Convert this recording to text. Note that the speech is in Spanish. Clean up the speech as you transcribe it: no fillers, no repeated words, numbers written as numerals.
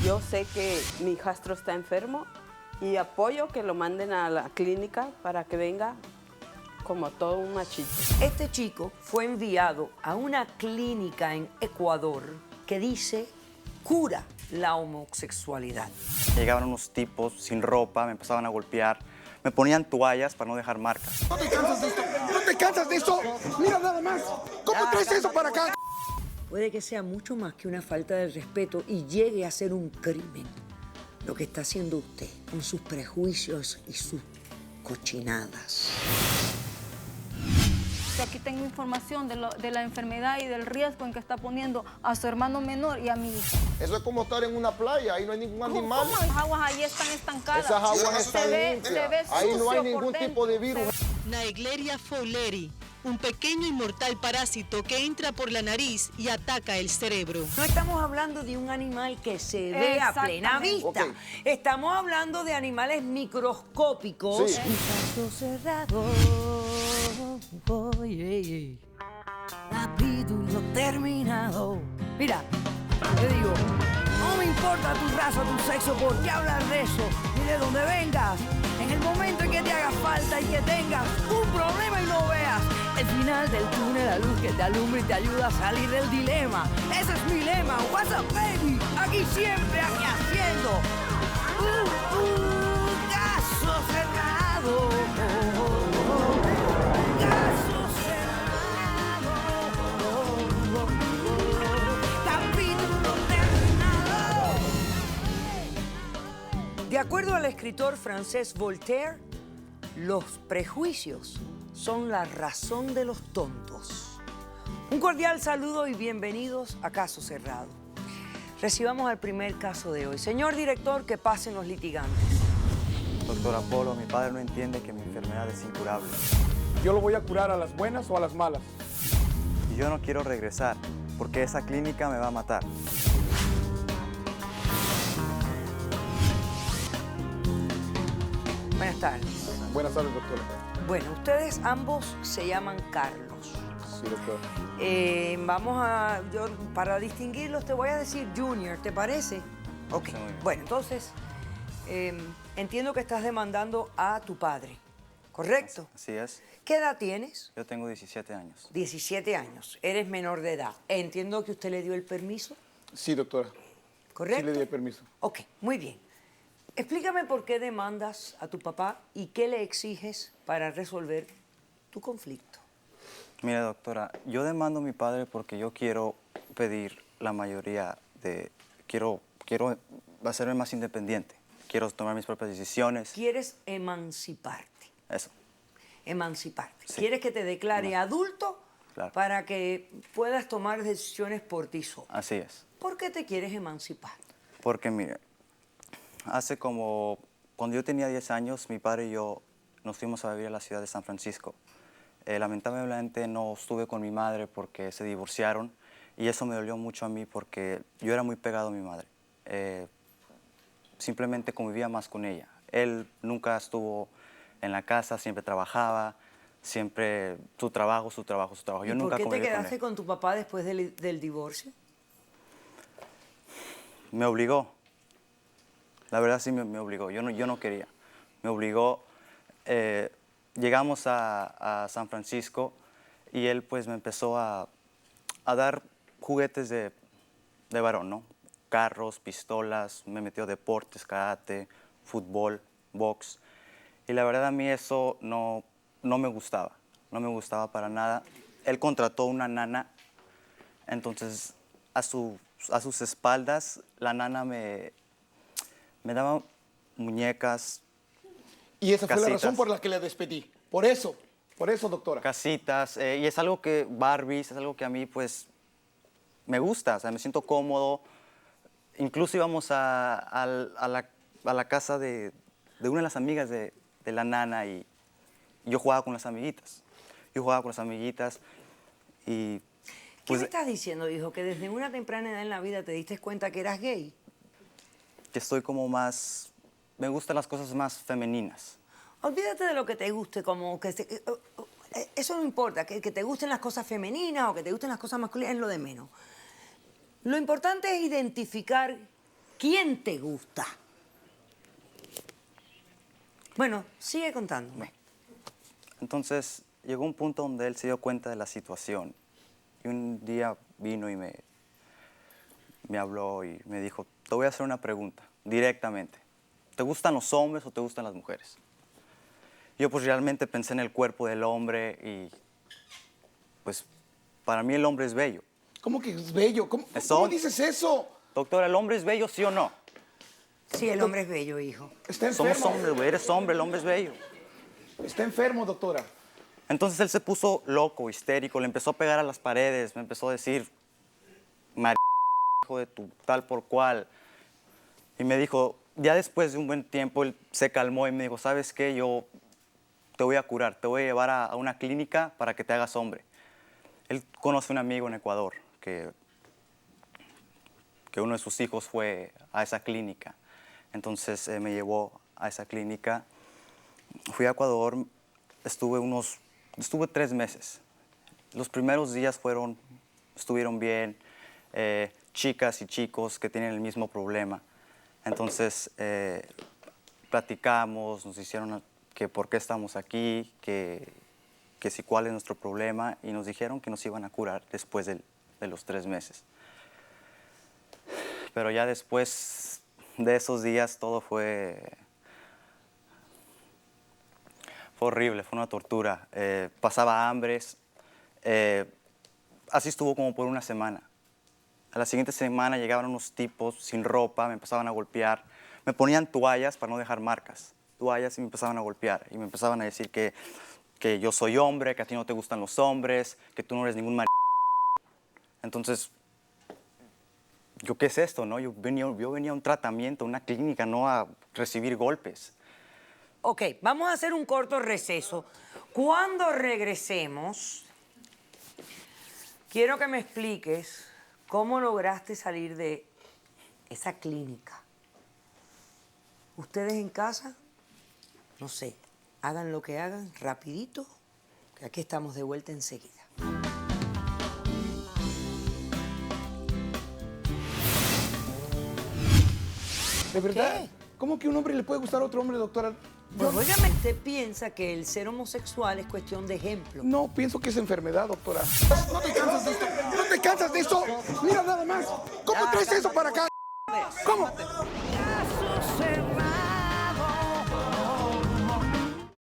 Yo sé que mi hijastro está enfermo y apoyo que lo manden a la clínica para que venga como todo un machito. Este chico fue enviado a una clínica en Ecuador que dice cura la homosexualidad. Llegaban unos tipos sin ropa, me empezaban a golpear, me ponían toallas para no dejar marcas. ¿No te cansas de esto? ¿No te cansas de esto? Mira nada más. ¿Cómo traes eso para acá? Puede que sea mucho más que una falta de respeto y llegue a ser un crimen lo que está haciendo usted con sus prejuicios y sus cochinadas. Aquí tengo información de la enfermedad y del riesgo en que está poniendo a su hermano menor y a mi hija. Eso es como estar en una playa, ahí no hay ningún animal. ¿Cómo? Las aguas ahí están estancadas. Esas aguas están limpias. Se ve Ahí no hay sucio ningún por dentro. tipo de virus. Naegleria fowleri, un pequeño y mortal parásito que entra por la nariz y ataca el cerebro. No estamos hablando de un animal que se ve a plena vista. Ok. Estamos hablando de animales microscópicos. Sí. Caso cerrado. Capítulo terminado. Mira, te digo, no me importa tu raza, tu sexo, por qué hablar de eso, ni de dónde vengas. En el momento en que te haga falta y que tengas un problema y no veas el final del túnel, la luz que te alumbra y te ayuda a salir del dilema. Ese es mi lema. What's up, baby? Aquí siempre, aquí haciendo. Caso cerrado. Caso cerrado. Capítulo terminado. De acuerdo al escritor francés Voltaire, los prejuicios son la razón de los tontos. Un cordial saludo y bienvenidos a Caso Cerrado. Recibamos al primer caso de hoy. Señor director, que pasen los litigantes. Doctor Apolo, mi padre no entiende que mi enfermedad es incurable. ¿Yo lo voy a curar a las buenas o a las malas? Y yo no quiero regresar, porque esa clínica me va a matar. Buenas tardes. Buenas tardes, doctora. Bueno, ustedes ambos se llaman Carlos. Sí, doctora. Para distinguirlos te voy a decir Junior, ¿te parece? Ok, Sí, muy bien. bueno, entonces, entiendo que estás demandando a tu padre, ¿correcto? Así es. ¿Qué edad tienes? Yo tengo 17 años. 17 años, eres menor de edad. Entiendo que usted le dio el permiso, Sí, doctora. ¿correcto? Sí le di el permiso. Ok, muy bien. Explícame por qué demandas a tu papá y qué le exiges para resolver tu conflicto. Mira, doctora, yo demando a mi padre porque yo quiero pedir la mayoría de... Quiero hacerme más independiente. Quiero tomar mis propias decisiones. Quieres emanciparte. Eso. Emanciparte. Sí. Quieres que te declare adulto Claro. para que puedas tomar decisiones por ti solo. Así es. ¿Por qué te quieres emancipar? Porque, mire, cuando yo tenía 10 años, mi padre y yo nos fuimos a vivir a la ciudad de San Francisco. Lamentablemente no estuve con mi madre porque se divorciaron y eso me dolió mucho a mí porque yo era muy pegado a mi madre. Simplemente convivía más con ella. Él nunca estuvo en la casa, siempre trabajaba, siempre su trabajo. Yo ¿Y nunca por qué te conviví con quedaste él. con tu papá después del divorcio? Me obligó. La verdad sí me obligó. Yo no quería. Me obligó. Llegamos a San Francisco y él pues me empezó a dar juguetes de varón, ¿no? Carros, pistolas, me metió deportes, karate, fútbol, box. Y la verdad a mí eso no me gustaba. No me gustaba para nada. Él contrató una nana, entonces a sus espaldas la nana me daba muñecas, Y esa fue la Casitas. razón por la que le despedí. Por eso, doctora. casitas, y es algo que, Barbies, es algo que a mí pues me gusta, o sea, me siento cómodo. Incluso íbamos a la casa de una de las amigas de la nana y yo jugaba con las amiguitas. Y ¿Qué pues me estás diciendo, hijo? Que desde una temprana edad en la vida te diste cuenta que eras gay. que estoy como más, me gustan las cosas más femeninas. Olvídate de lo que te guste, como que eso no importa, que te gusten las cosas femeninas o que te gusten las cosas masculinas es lo de menos. Lo importante es identificar ¿Quién te gusta? Bueno, sigue contándome. Entonces llegó un punto donde él se dio cuenta de la situación. Y un día vino y me habló y me dijo, te voy a hacer una pregunta directamente. ¿Te gustan los hombres o te gustan las mujeres? Yo pues realmente pensé en el cuerpo del hombre y pues para mí el hombre es bello. ¿Cómo que es bello? ¿Cómo Eso- dices eso? Doctora, ¿el hombre es bello, sí o no? Sí, el hombre es bello, hijo. Está Somos enfermo. hombres, güey, eres hombre, el hombre es bello. Está enfermo, doctora. Entonces él se puso loco, histérico, le empezó a pegar a las paredes, me empezó a decir, hijo de tu tal por cual. Y me dijo, ya después de un buen tiempo, él se calmó y me dijo, ¿sabes qué? Yo te voy a curar, te voy a llevar a una clínica para que te hagas hombre. Él conoce un amigo en Ecuador que uno de sus hijos fue a esa clínica. Entonces me llevó a esa clínica. Fui a Ecuador, estuve 3 meses. Los primeros días estuvieron bien, chicas y chicos que tienen el mismo problema. Entonces platicamos, nos hicieron que por qué estamos aquí, que si cuál es nuestro problema, y nos dijeron que nos iban a curar después de los 3 meses. Pero ya después de esos días todo fue horrible, fue una tortura. Pasaba hambres. Así estuvo como por una semana. A la siguiente semana llegaban unos tipos sin ropa, me empezaban a golpear. Me ponían toallas para no dejar marcas. Toallas y me empezaban a golpear. Y me empezaban a decir que yo soy hombre, que a ti no te gustan los hombres, que tú no eres ningún Entonces, ¿yo qué es esto, no? Yo venía a un tratamiento, a una clínica, no a recibir golpes. Ok, vamos a hacer un corto receso. Cuando regresemos, quiero que me expliques cómo lograste salir de esa clínica. Ustedes en casa, no sé, hagan lo que hagan, rapidito, que aquí estamos de vuelta enseguida. ¿De verdad? ¿Qué? ¿Cómo que un hombre le puede gustar a otro hombre, doctora? Yo Pues óigame, usted piensa que el ser homosexual es cuestión de ejemplo. no pienso que es enfermedad, doctora. ¿No te cansas de esto? ¿No te cansas de esto? Mira nada más. ¿Cómo traes eso para acá? ¿Cómo? Caso cerrado.